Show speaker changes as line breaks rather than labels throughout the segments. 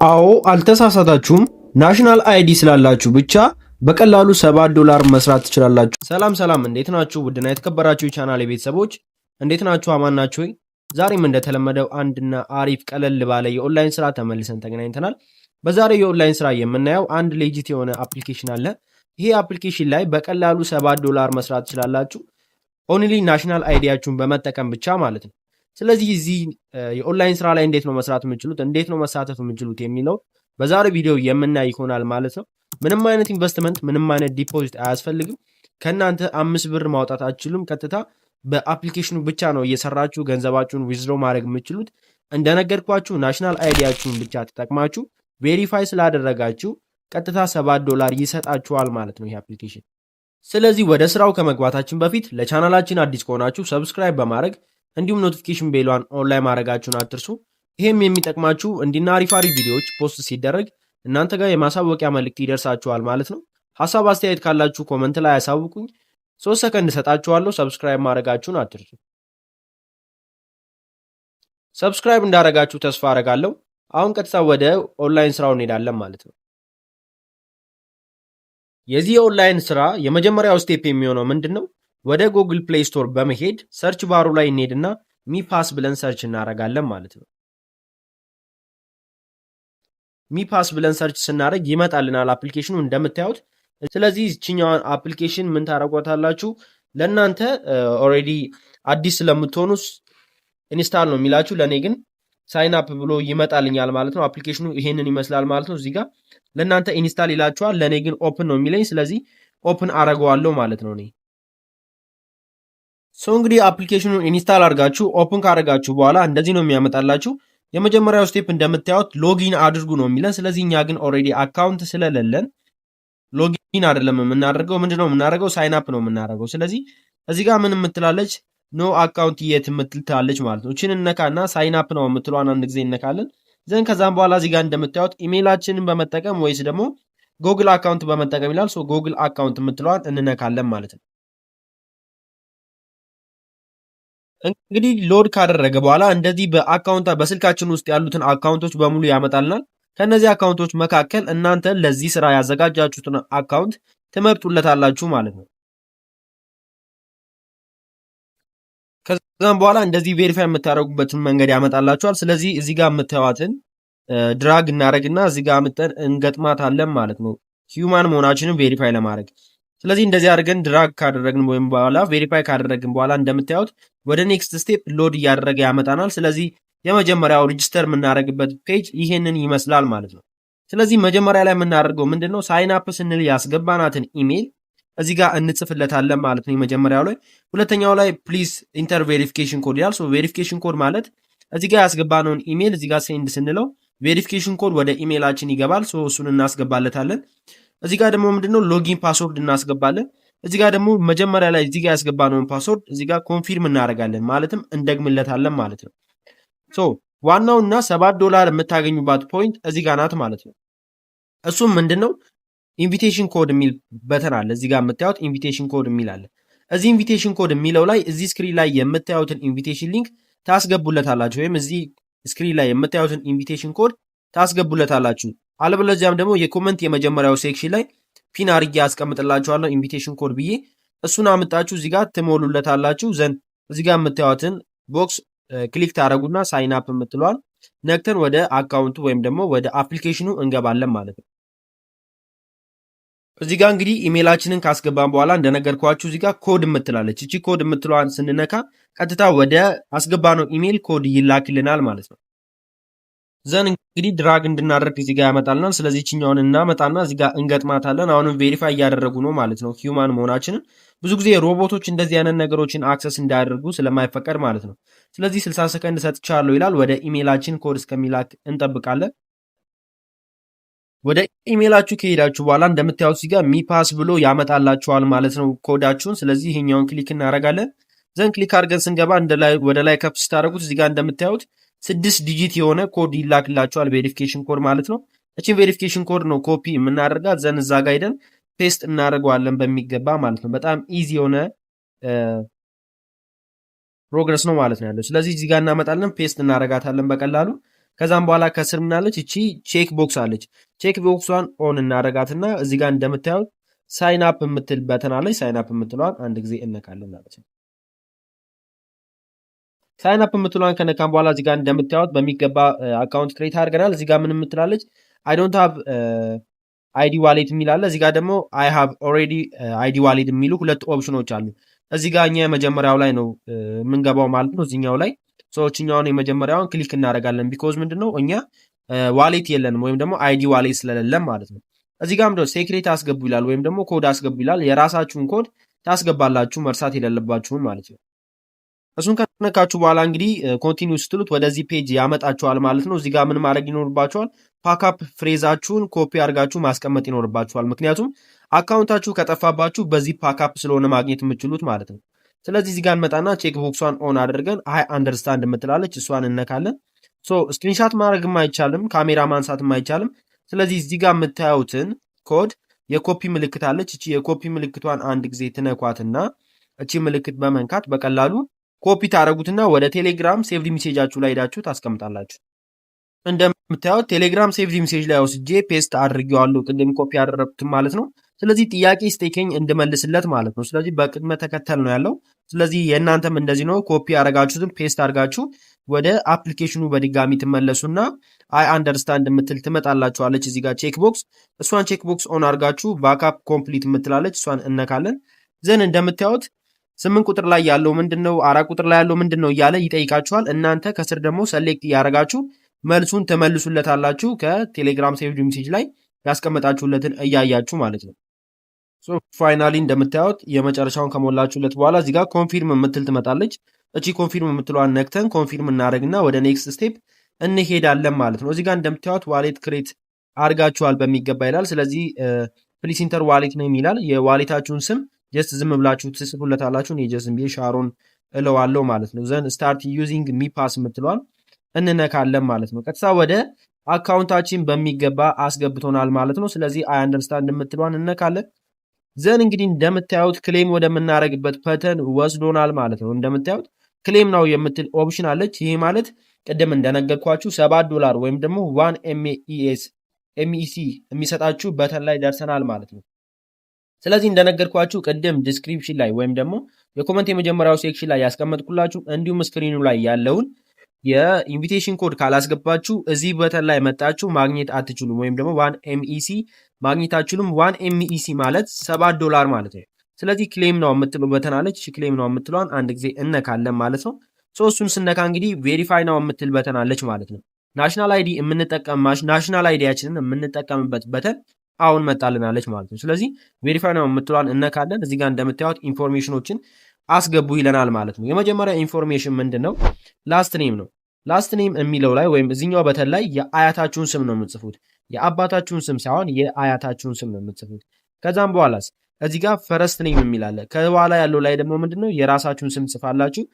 አዎ አልተሳሳታችሁም። ናሽናል አይዲ ስላላችሁ ብቻ በቀላሉ $7 መስራት ትችላላችሁ። ሰላም፣ እንዴት ናችሁ? ውድና የተከበራችሁ የቻናል ቤተሰቦች እንዴት ናችሁ? አማን ናችሁ ወይ? ዛሬም እንደተለመደው አንድና አሪፍ ቀለል ባለ የኦንላይን ስራ ተመልሰን ተገናኝተናል። በዛሬው የኦንላይን ስራ የምናየው አንድ ሌጂት የሆነ አፕሊኬሽን አለ። ይሄ አፕሊኬሽን ላይ በቀላሉ $7 መስራት ትችላላችሁ። ኦንሊ ናሽናል አይዲያችሁን በመጠቀም ብቻ ማለት ነው። ስለዚህ እዚህ የኦንላይን ስራ ላይ እንዴት ነው መስራት የምችሉት፣ እንዴት ነው መሳተፍ የምችሉት የሚለው በዛሬው ቪዲዮ የምናይ ይሆናል ማለት ነው። ምንም አይነት ኢንቨስትመንት፣ ምንም አይነት ዲፖዚት አያስፈልግም። ከእናንተ 5 ብር ማውጣት አትችሉም። ቀጥታ በአፕሊኬሽኑ ብቻ ነው እየሰራችሁ ገንዘባችሁን ዊዝድሮ ማድረግ የምችሉት። እንደነገርኳችሁ ናሽናል አይዲያችሁን ብቻ ተጠቅማችሁ ቬሪፋይ ስላደረጋችሁ ቀጥታ $7 ይሰጣችኋል ማለት ነው ይህ አፕሊኬሽን። ስለዚህ ወደ ስራው ከመግባታችን በፊት ለቻናላችን አዲስ ከሆናችሁ ሰብስክራይብ በማድረግ እንዲሁም ኖቲፊኬሽን ቤሏን ኦንላይን ማድረጋችሁን አትርሱ። ይሄም የሚጠቅማችሁ እንዲና አሪፍ ቪዲዮዎች ፖስት ሲደረግ እናንተ ጋር የማሳወቂያ መልእክት ይደርሳችኋል ማለት ነው። ሐሳብ አስተያየት ካላችሁ ኮመንት ላይ ያሳውቁኝ። 3 ሰከንድ ሰጣችኋለሁ። ሰብስክራይብ ማድረጋችሁን አትርሱ። ሰብስክራይብ እንዳደረጋችሁ ተስፋ አደርጋለሁ። አሁን ቀጥታ ወደ ኦንላይን ስራው እንሄዳለን ማለት ነው። የዚህ የኦንላይን ስራ የመጀመሪያው ስቴፕ የሚሆነው ምንድነው? ወደ ጉግል ፕሌይ ስቶር በመሄድ ሰርች ባሩ ላይ እንሄድና ሚፓስ ብለን ሰርች እናደርጋለን ማለት ነው። ሚፓስ ብለን ሰርች ስናደርግ ይመጣልናል አፕሊኬሽኑ እንደምታዩት። ስለዚህ እችኛዋን አፕሊኬሽን ምን ታደርጓታላችሁ? ለእናንተ ኦልሬዲ አዲስ ስለምትሆኑ ኢንስታል ነው የሚላችሁ። ለእኔ ግን ሳይን አፕ ብሎ ይመጣልኛል ማለት ነው። አፕሊኬሽኑ ይሄንን ይመስላል ማለት ነው። እዚህ ጋር ለእናንተ ኢንስታል ይላችኋል፣ ለእኔ ግን ኦፕን ነው የሚለኝ። ስለዚህ ኦፕን አረገዋለሁ ማለት ነው እኔ። እንግዲህ አፕሊኬሽኑን ኢንስታል አድርጋችሁ ኦፕን ካደረጋችሁ በኋላ እንደዚህ ነው የሚያመጣላችሁ። የመጀመሪያው ስቴፕ እንደምታዩት ሎጊን አድርጉ ነው የሚለን። ስለዚህ እኛ ግን ኦልሬዲ አካውንት ስለሌለን ሎጊን አይደለም የምናደርገው። ምንድነው የምናደርገው? ሳይን አፕ ነው የምናደርገው። ስለዚህ እዚህ ጋር ምን የምትላለች? ኖ አካውንት የት የምትልታለች ማለት ነው። እችን እነካና ሳይን አፕ ነው የምትሏን አንድ ጊዜ እነካለን። ዘን ከዛም በኋላ እዚህ ጋር እንደምታዩት ኢሜይላችንን በመጠቀም ወይስ ደግሞ ጉግል አካውንት በመጠቀም ይላል። ጉግል አካውንት የምትሏን እንነካለን ማለት ነው። እንግዲህ ሎድ ካደረገ በኋላ እንደዚህ በስልካችን ውስጥ ያሉትን አካውንቶች በሙሉ ያመጣልናል። ከነዚህ አካውንቶች መካከል እናንተ ለዚህ ስራ ያዘጋጃችሁትን አካውንት ትመርጡለታላችሁ ማለት ነው። ከዛም በኋላ እንደዚህ ቬሪፋይ የምታደርጉበትን መንገድ ያመጣላችኋል። ስለዚህ እዚህ ጋር የምታዩትን ድራግ እናደርግና እዚህ ጋር አምጠን እንገጥማታለን ማለት ነው፣ ሂውማን መሆናችንን ቬሪፋይ ለማድረግ። ስለዚህ እንደዚህ አድርገን ድራግ ካደረግን ወይም በኋላ ቬሪፋይ ካደረግን በኋላ እንደምታዩት ወደ ኔክስት ስቴፕ ሎድ እያደረገ ያመጣናል። ስለዚህ የመጀመሪያው ሬጂስተር የምናደርግበት ፔጅ ይሄንን ይመስላል ማለት ነው። ስለዚህ መጀመሪያ ላይ የምናደርገው ምንድነው? ሳይን አፕ ስንል ያስገባናትን ኢሜል እዚህ ጋር እንጽፍለታለን ማለት ነው የመጀመሪያው ላይ። ሁለተኛው ላይ ፕሊዝ ኢንተር ቬሪፊኬሽን ኮድ ይላል። ቬሪፊኬሽን ኮድ ማለት እዚህ ጋር ያስገባነውን ኢሜል እዚህ ጋር ሴንድ ስንለው ቬሪፊኬሽን ኮድ ወደ ኢሜላችን ይገባል። እሱን እናስገባለታለን። እዚህ ጋር ደግሞ ምንድነው ሎጊን ፓስወርድ እናስገባለን። እዚህ ጋር ደግሞ መጀመሪያ ላይ እዚህ ጋር ያስገባነውን ፓስወርድ እዚህ ጋር ኮንፊርም እናደርጋለን፣ ማለትም እንደግምለታለን ማለት ነው። ዋናውና $7 የምታገኙባት ፖይንት እዚህ ጋር ናት ማለት ነው። እሱም ምንድነው? ኢንቪቴሽን ኮድ የሚል በተን አለ። እዚህ ጋር የምታዩት ኢንቪቴሽን ኮድ የሚል አለ። እዚህ ኢንቪቴሽን ኮድ የሚለው ላይ እዚህ ስክሪን ላይ የምታዩትን ኢንቪቴሽን ሊንክ ታስገቡለታላችሁ፣ ወይም እዚህ ስክሪን ላይ የምታዩትን ኢንቪቴሽን ኮድ ታስገቡለታላችሁ። አለበለዚያም ደግሞ የኮመንት የመጀመሪያው ሴክሽን ላይ ፒን አርጌ ያስቀምጥላችኋለሁ ኢንቪቴሽን ኮድ ብዬ፣ እሱን አምጣችሁ እዚህ ጋር ትሞሉለታላችሁ። ዘንድ እዚህ ጋር የምታዩትን ቦክስ ክሊክ ታደርጉና ሳይን አፕ የምትለዋል ነክተን ወደ አካውንቱ ወይም ደግሞ ወደ አፕሊኬሽኑ እንገባለን ማለት ነው። እዚህ ጋር እንግዲህ ኢሜይላችንን ካስገባን በኋላ እንደነገርኳችሁ እዚህ ጋር ኮድ የምትላለች፣ እቺ ኮድ የምትለዋን ስንነካ ቀጥታ ወደ አስገባነው ኢሜይል ኮድ ይላክልናል ማለት ነው። ዘን እንግዲህ ድራግ እንድናደርግ እዚህ ጋር ያመጣልናል። ስለዚህ እችኛውን እናመጣና እዚህ ጋር እንገጥማታለን። አሁንም ቬሪፋይ እያደረጉ ነው ማለት ነው ሂውማን መሆናችንን። ብዙ ጊዜ ሮቦቶች እንደዚህ አይነት ነገሮችን አክሰስ እንዳያደርጉ ስለማይፈቀድ ማለት ነው። ስለዚህ 60 ሰከንድ ሰጥቻለሁ ይላል። ወደ ኢሜይላችን ኮድ እስከሚላክ እንጠብቃለን። ወደ ኢሜይላችሁ ከሄዳችሁ በኋላ እንደምታዩት እዚህ ጋር ሚፓስ ብሎ ያመጣላችኋል ማለት ነው ኮዳችሁን። ስለዚህ ይሄኛውን ክሊክ እናደርጋለን። ዘን ክሊክ አድርገን ስንገባ ወደ ላይ ከፍ ስታደርጉት እዚህ ጋር እንደምታዩት 6 ዲጂት የሆነ ኮድ ይላክላችኋል፣ ቬሪፊኬሽን ኮድ ማለት ነው። እቺን ቬሪፊኬሽን ኮድ ነው ኮፒ የምናደርጋት። ዘን እዛ ጋር ሄደን ፔስት እናደርገዋለን በሚገባ ማለት ነው። በጣም ኢዚ የሆነ ፕሮግረስ ነው ማለት ነው ያለው። ስለዚህ እዚህ ጋር እናመጣለን፣ ፔስት እናደርጋታለን በቀላሉ። ከዛም በኋላ ከስር ምናለች እቺ ቼክ ቦክስ አለች። ቼክ ቦክሷን ኦን እናደርጋትና እዚህ ጋር እንደምታዩት ሳይን አፕ የምትል በተን አለች። ሳይን አፕ የምትለዋን አንድ ጊዜ እነካለን ማለት ነው። ሳይን አፕ የምትለዋን ከነካም በኋላ እዚህ ጋር እንደምታዩት በሚገባ አካውንት ክሬት አድርገናል። እዚህ ጋር ምን የምትላለች አይ ዶንት ሃቭ አይዲ ዋሌት የሚላለ እዚህ ጋር ደግሞ አይ ሃቭ ኦልሬዲ አይዲ ዋሌት የሚሉ ሁለት ኦፕሽኖች አሉ። እዚህ ጋር እኛ የመጀመሪያው ላይ ነው የምንገባው ማለት ነው። እዚኛው ላይ ሰዎችኛውን የመጀመሪያውን ክሊክ እናደርጋለን። ቢኮዝ ምንድነው እኛ ዋሌት የለንም ወይም ደግሞ አይዲ ዋሌት ስለሌለም ማለት ነው። እዚህ ጋር ምንድነው ሴክሬት አስገቡ ይላል ወይም ደግሞ ኮድ አስገቡ ይላል። የራሳችሁን ኮድ ታስገባላችሁ መርሳት የሌለባችሁን ማለት ነው። እሱን ከነካችሁ በኋላ እንግዲህ ኮንቲኒው ስትሉት ወደዚህ ፔጅ ያመጣችኋል ማለት ነው። እዚህ ጋር ምን ማድረግ ይኖርባችኋል? ፓክአፕ ፍሬዛችሁን ኮፒ አድርጋችሁ ማስቀመጥ ይኖርባችኋል። ምክንያቱም አካውንታችሁ ከጠፋባችሁ በዚህ ፓክአፕ ስለሆነ ማግኘት የምትችሉት ማለት ነው። ስለዚህ እዚህ ጋር እንመጣና ቼክ ቦክሷን ኦን አድርገን አይ አንደርስታንድ የምትላለች እሷን እነካለን። ስክሪንሻት ማድረግም አይቻልም፣ ካሜራ ማንሳትም አይቻልም። ስለዚህ እዚህ ጋር የምታዩትን ኮድ የኮፒ ምልክት አለች። እቺ የኮፒ ምልክቷን አንድ ጊዜ ትነኳትና እቺ ምልክት በመንካት በቀላሉ ኮፒ ታደረጉትና ወደ ቴሌግራም ሴቭድ ሜሴጃችሁ ላይ ሄዳችሁ ታስቀምጣላችሁ። እንደምታዩት ቴሌግራም ሴቭድ ሜሴጅ ላይ ወስጄ ፔስት አድርጌዋለሁ፣ ቅድም ኮፒ ያደረኩትን ማለት ነው። ስለዚህ ጥያቄ ስቴከኝ እንድመልስለት ማለት ነው። ስለዚህ በቅድመ ተከተል ነው ያለው። ስለዚህ የእናንተም እንደዚህ ነው። ኮፒ ያደረጋችሁትን ፔስት አድርጋችሁ ወደ አፕሊኬሽኑ በድጋሚ ትመለሱና አይ አንደርስታንድ የምትል ትመጣላችኋለች። እዚህ ጋር ቼክ ቦክስ፣ እሷን ቼክ ቦክስ ኦን አድርጋችሁ ባክአፕ ኮምፕሊት የምትላለች እሷን እነካለን። ዘን እንደምታዩት 8 ቁጥር ላይ ያለው ምንድነው 4 ቁጥር ላይ ያለው ምንድነው እያለ ይጠይቃችኋል። እናንተ ከስር ደግሞ ሰሌክት እያደረጋችሁ መልሱን ትመልሱለታላችሁ ከቴሌግራም ሴቭድ ሜሴጅ ላይ ያስቀመጣችሁለትን እያያችሁ ማለት ነው። ፋይናሊ እንደምታዩት የመጨረሻውን ከሞላችሁለት በኋላ እዚህ ጋር ኮንፊርም የምትል ትመጣለች። እቺ ኮንፊርም የምትለዋን ነክተን ኮንፊርም እናደርግና ወደ ኔክስት ስቴፕ እንሄዳለን ማለት ነው። እዚህ ጋር እንደምታዩት ዋሌት ክሬት አድርጋችኋል በሚገባ ይላል። ስለዚህ ፕሊስ ኢንተር ዋሌት ነው የሚላል። የዋሌታችሁን ስም ጀስት ዝም ብላችሁ ትጽፉለታላችሁ። እኔ ጀስት ብዬ ሻሮን እለዋለሁ ማለት ነው። ዘን ስታርት ዩዚንግ ሚፓስ የምትለዋል እንነካለን ማለት ነው። ቀጥታ ወደ አካውንታችን በሚገባ አስገብቶናል ማለት ነው። ስለዚህ አይ አንደርስታንድ የምትለዋን እንነካለን። ዘን እንግዲህ እንደምታዩት ክሌም ወደምናደርግበት ፐተን ወስዶናል ማለት ነው። እንደምታዩት ክሌም ነው የምትል ኦፕሽን አለች። ይሄ ማለት ቅድም እንደነገርኳችሁ $7 ወይም ደግሞ 1 MEC የሚሰጣችሁ በተን ላይ ደርሰናል ማለት ነው። ስለዚህ እንደነገርኳችሁ ቅድም ዲስክሪፕሽን ላይ ወይም ደግሞ የኮመንት የመጀመሪያው ሴክሽን ላይ ያስቀመጥኩላችሁ እንዲሁም ስክሪኑ ላይ ያለውን የኢንቪቴሽን ኮድ ካላስገባችሁ እዚህ በተን ላይ መጣችሁ ማግኘት አትችሉም። ወይም ደግሞ 1 MEC ማግኘት አትችሉም። 1 MEC ማለት $7 ማለት ነው። ስለዚህ ክሌም ነው የምትለው በተን አለች። ክሌም ነው የምትለዋን አንድ ጊዜ እነካለን ማለት ነው። እሱን ስነካ እንግዲህ ቬሪፋይ ነው የምትል በተን አለች ማለት ነው። ናሽናል አይዲ ናሽናል አይዲያችንን የምንጠቀምበት በተን አሁን መጣልናለች ማለት ነው። ስለዚህ ቬሪፋይ ነው የምትለዋን እነካለን። እዚህ ጋር እንደምታዩት ኢንፎርሜሽኖችን አስገቡ ይለናል ማለት ነው። የመጀመሪያ ኢንፎርሜሽን ምንድን ነው? ላስት ኔም ነው። ላስት ኔም የሚለው ላይ ወይም እዚኛው በተን ላይ የአያታችሁን ስም ነው የምትጽፉት። የአባታችሁን ስም ሳይሆን የአያታችሁን ስም ነው የምትጽፉት። ከዛም በኋላስ እዚህ ጋር ፈረስት ኔም የሚላለ ከበኋላ ያለው ላይ ደግሞ ምንድነው የራሳችሁን ስም ጽፋላችሁ።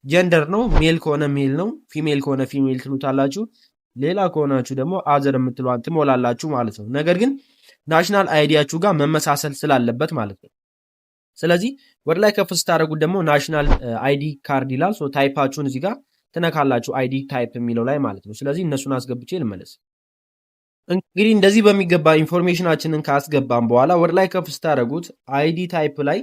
ጀንደር ነው፣ ሜል ከሆነ ሜል ነው፣ ፊሜል ከሆነ ፊሜል ትሉታላችሁ። ሌላ ከሆናችሁ ደግሞ አዘር የምትሏን ትሞላላችሁ ማለት ነው። ነገር ግን ናሽናል አይዲያችሁ ጋር መመሳሰል ስላለበት ማለት ነው። ስለዚህ ወደ ላይ ከፍ ስታደርጉት ደግሞ ናሽናል አይዲ ካርድ ይላል። ታይፓችሁን እዚህ ጋር ትነካላችሁ አይዲ ታይፕ የሚለው ላይ ማለት ነው። ስለዚህ እነሱን አስገብቼ ልመለስ። እንግዲህ እንደዚህ በሚገባ ኢንፎርሜሽናችንን ካስገባን በኋላ ወደ ላይ ከፍ ስታደርጉት አይዲ ታይፕ ላይ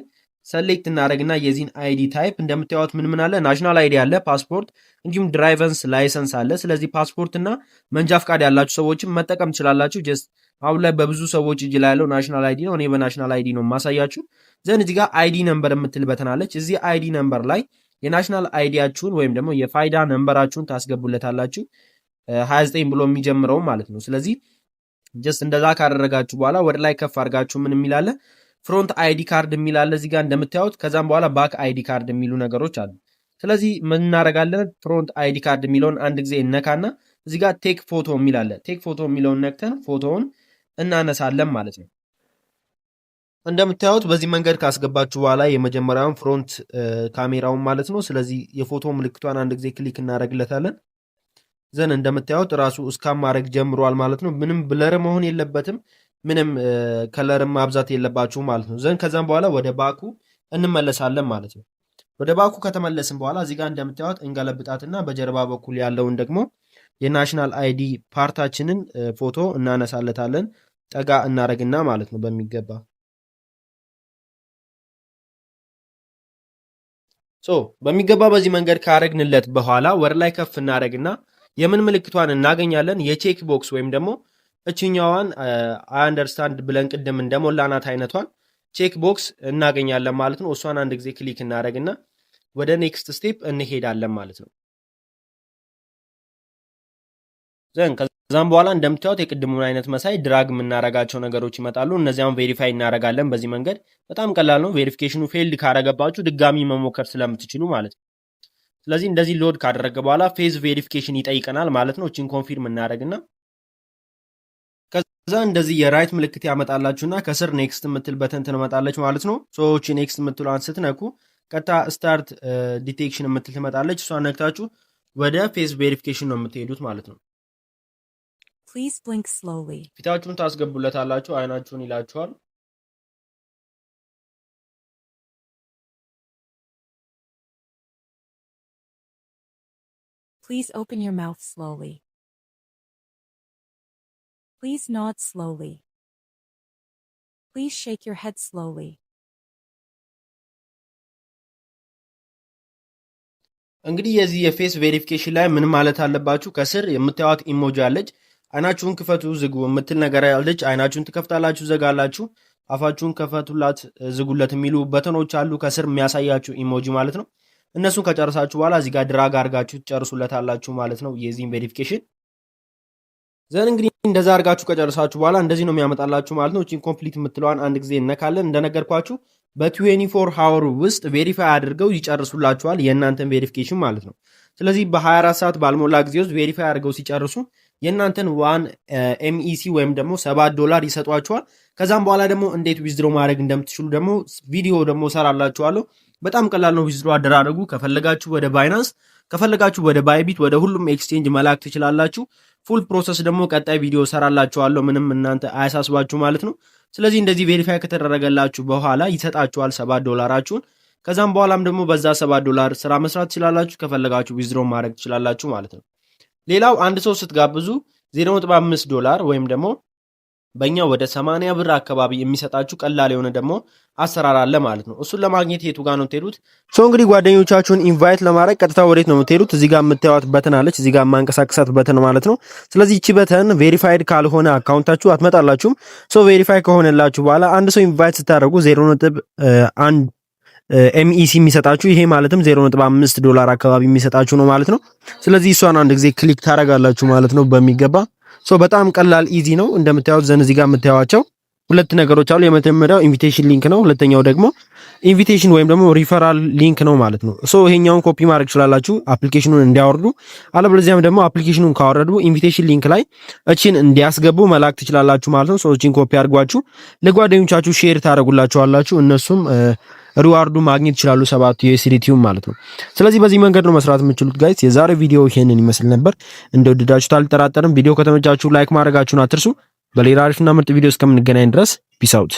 ሰሌክት እናደርግና የዚህን አይዲ ታይፕ እንደምታዩት ምን አለ? ናሽናል አይዲ አለ፣ ፓስፖርት እንዲሁም ድራይቨንስ ላይሰንስ አለ። ስለዚህ ፓስፖርት እና መንጃ ፍቃድ ያላችሁ ሰዎችም መጠቀም ትችላላችሁ። ጀስት አሁን ላይ በብዙ ሰዎች እጅ ላይ ያለው ናሽናል አይዲ ነው። እኔ በናሽናል አይዲ ነው የማሳያችሁ። ዘን እዚህ ጋር አይዲ ነምበር የምትል በተናለች። እዚህ አይዲ ነምበር ላይ የናሽናል አይዲያችሁን ወይም ደግሞ የፋይዳ ነምበራችሁን ታስገቡለታላችሁ። 29 ብሎ የሚጀምረው ማለት ነው። ስለዚህ ጀስት እንደዛ ካደረጋችሁ በኋላ ወደ ላይ ከፍ አድርጋችሁ ምን የሚላለ ፍሮንት አይዲ ካርድ የሚላለ እዚህ ጋር እንደምታዩት። ከዛም በኋላ ባክ አይዲ ካርድ የሚሉ ነገሮች አሉ። ስለዚህ ምን እናደርጋለን? ፍሮንት አይዲ ካርድ የሚለውን አንድ ጊዜ እነካና እዚህ ጋር ቴክ ፎቶ የሚላለ ቴክ ፎቶ የሚለውን ነክተን ፎቶውን እናነሳለን ማለት ነው። እንደምታዩት በዚህ መንገድ ካስገባችሁ በኋላ የመጀመሪያውን ፍሮንት ካሜራውን ማለት ነው። ስለዚህ የፎቶ ምልክቷን አንድ ጊዜ ክሊክ እናደርግለታለን። ዘን እንደምታዩት ራሱ እስካን ማድረግ ጀምሯል ማለት ነው። ምንም ብለር መሆን የለበትም፣ ምንም ከለርም ማብዛት የለባችሁ ማለት ነው። ዘን ከዛም በኋላ ወደ ባኩ እንመለሳለን ማለት ነው። ወደ ባኩ ከተመለስን በኋላ እዚህ ጋር እንደምታዩት እንገለብጣትና በጀርባ በኩል ያለውን ደግሞ የናሽናል አይዲ ፓርታችንን ፎቶ እናነሳለታለን። ጠጋ እናረግና ማለት ነው በሚገባ በሚገባ በዚህ መንገድ ካረግንለት በኋላ ወር ላይ ከፍ እናረግና የምን ምልክቷን እናገኛለን? የቼክ ቦክስ ወይም ደግሞ እችኛዋን አይ አንደርስታንድ ብለን ቅድም እንደሞላናት አይነቷን ቼክ ቦክስ እናገኛለን ማለት ነው። እሷን አንድ ጊዜ ክሊክ እናረግና ወደ ኔክስት ስቴፕ እንሄዳለን ማለት ነው። ከዛም በኋላ እንደምታዩት የቅድሙን አይነት መሳይ ድራግ የምናረጋቸው ነገሮች ይመጣሉ። እነዚያም ቬሪፋይ እናረጋለን በዚህ መንገድ። በጣም ቀላል ነው። ቬሪፊኬሽኑ ፌልድ ካረገባችሁ ድጋሚ መሞከር ስለምትችሉ ማለት ነው። ስለዚህ እንደዚህ ሎድ ካደረገ በኋላ ፌዝ ቬሪፊኬሽን ይጠይቀናል ማለት ነው። እቺን ኮንፊርም እናደርግና ከዛ እንደዚህ የራይት ምልክት ያመጣላችሁና ከስር ኔክስት የምትል በተን ትመጣለች ማለት ነው። እቺ ኔክስት የምትሏን ስትነኩ ቀጥታ ስታርት ዲቴክሽን የምትል ትመጣለች። እሷን ነክታችሁ ወደ ፌዝ ቬሪፊኬሽን ነው የምትሄዱት ማለት ነው።
Please blink slowly.
ፊታችሁን ታስገቡለታላችሁ። አይናችሁን ይላችኋል።
Please open your mouth slowly. Please nod slowly. Please shake your head slowly.
እንግዲህ የዚህ የፌስ ቬሪፊኬሽን ላይ ምን ማለት አለባችሁ? ከስር የምታዩት ኢሞጂ አለች። አይናችሁን ክፈቱ ዝጉ የምትል ነገር ያለች። አይናችሁን ትከፍታላችሁ፣ ዘጋላችሁ፣ አፋችሁን ከፈቱላት፣ ዝጉለት የሚሉ በተኖች አሉ ከስር የሚያሳያችሁ ኢሞጂ ማለት ነው። እነሱን ከጨረሳችሁ በኋላ እዚህ ጋር ድራግ አድርጋችሁ ትጨርሱለታላችሁ ማለት ነው የዚህን ቬሪፊኬሽን። ዘን እንግዲህ እንደዛ አድርጋችሁ ከጨረሳችሁ በኋላ እንደዚህ ነው የሚያመጣላችሁ ማለት ነው። እቺን ኮምፕሊት የምትለዋን አንድ ጊዜ እነካለን። እንደነገርኳችሁ በ24 ሃወር ውስጥ ቬሪፋይ አድርገው ይጨርሱላችኋል የእናንተን ቬሪፊኬሽን ማለት ነው። ስለዚህ በ24 ሰዓት ባልሞላ ጊዜ ውስጥ ቬሪፋይ አድርገው ሲጨርሱ የእናንተን ዋን ኤምኢሲ ወይም ደግሞ $7 ይሰጧችኋል። ከዛም በኋላ ደግሞ እንዴት ዊዝድሮ ማድረግ እንደምትችሉ ደግሞ ቪዲዮ ደግሞ ሰራላችኋለሁ። በጣም ቀላል ነው ዊዝድሮ አደራረጉ። ከፈለጋችሁ ወደ ባይናንስ፣ ከፈለጋችሁ ወደ ባይቢት፣ ወደ ሁሉም ኤክስቼንጅ መላክ ትችላላችሁ። ፉል ፕሮሰስ ደግሞ ቀጣይ ቪዲዮ ሰራላችኋለሁ። ምንም እናንተ አያሳስባችሁ ማለት ነው። ስለዚህ እንደዚህ ቬሪፋይ ከተደረገላችሁ በኋላ ይሰጣችኋል $7። ከዛም በኋላም ደግሞ በዛ $7 ስራ መስራት ትችላላችሁ። ከፈለጋችሁ ዊዝድሮ ማድረግ ትችላላችሁ ማለት ነው። ሌላው አንድ ሰው ስትጋብዙ $0.5 ወይም ደግሞ በእኛ ወደ 80 ብር አካባቢ የሚሰጣችሁ ቀላል የሆነ ደግሞ አሰራር አለ ማለት ነው። እሱን ለማግኘት የቱ ጋር ነው የምትሄዱት? እንግዲህ ጓደኞቻችሁን ኢንቫይት ለማድረግ ቀጥታ ወዴት ነው የምትሄዱት? እዚህ ጋር የምታዩት በተን አለች፣ እዚህ ጋር ማንቀሳቀሳት በተን ማለት ነው። ስለዚህ እቺ በተን ቬሪፋይድ ካልሆነ አካውንታችሁ አትመጣላችሁም። ቬሪፋይ ከሆነላችሁ በኋላ አንድ ሰው ኢንቫይት ስታደርጉ 0.1 ኤምኢሲ የሚሰጣችሁ ይሄ ማለትም $0.5 አካባቢ የሚሰጣችሁ ነው ማለት ነው። ስለዚህ እሷን አንድ ጊዜ ክሊክ ታረጋላችሁ ማለት ነው በሚገባ። በጣም ቀላል ኢዚ ነው። እንደምታዩት ዘን እዚህ ጋር የምታዩዋቸው ሁለት ነገሮች አሉ። የመጀመሪያው ኢንቪቴሽን ሊንክ ነው። ሁለተኛው ደግሞ ኢንቪቴሽን ወይም ደግሞ ሪፈራል ሊንክ ነው ማለት ነው። ይሄኛውን ኮፒ ማድረግ ትችላላችሁ አፕሊኬሽኑን እንዲያወርዱ፣ አለበለዚያም ደግሞ አፕሊኬሽኑን ካወረዱ ኢንቪቴሽን ሊንክ ላይ እቺን እንዲያስገቡ መላክ ትችላላችሁ ማለት ነው። እቺን ኮፒ አድርጓችሁ ለጓደኞቻችሁ ሼር ታደርጉላችኋላችሁ። እነሱም ሪዋርዱ ማግኘት ይችላሉ $7 ማለት ነው። ስለዚህ በዚህ መንገድ ነው መስራት የምትችሉት ጋይስ። የዛሬው ቪዲዮ ይሄንን ይመስል ነበር። እንደወደዳችሁት አልጠራጠርም። ቪዲዮ ከተመቻችሁ ላይክ ማድረጋችሁን አትርሱ። በሌላ አሪፍና ምርጥ ቪዲዮ እስከምንገናኝ ድረስ ፒስ አውት።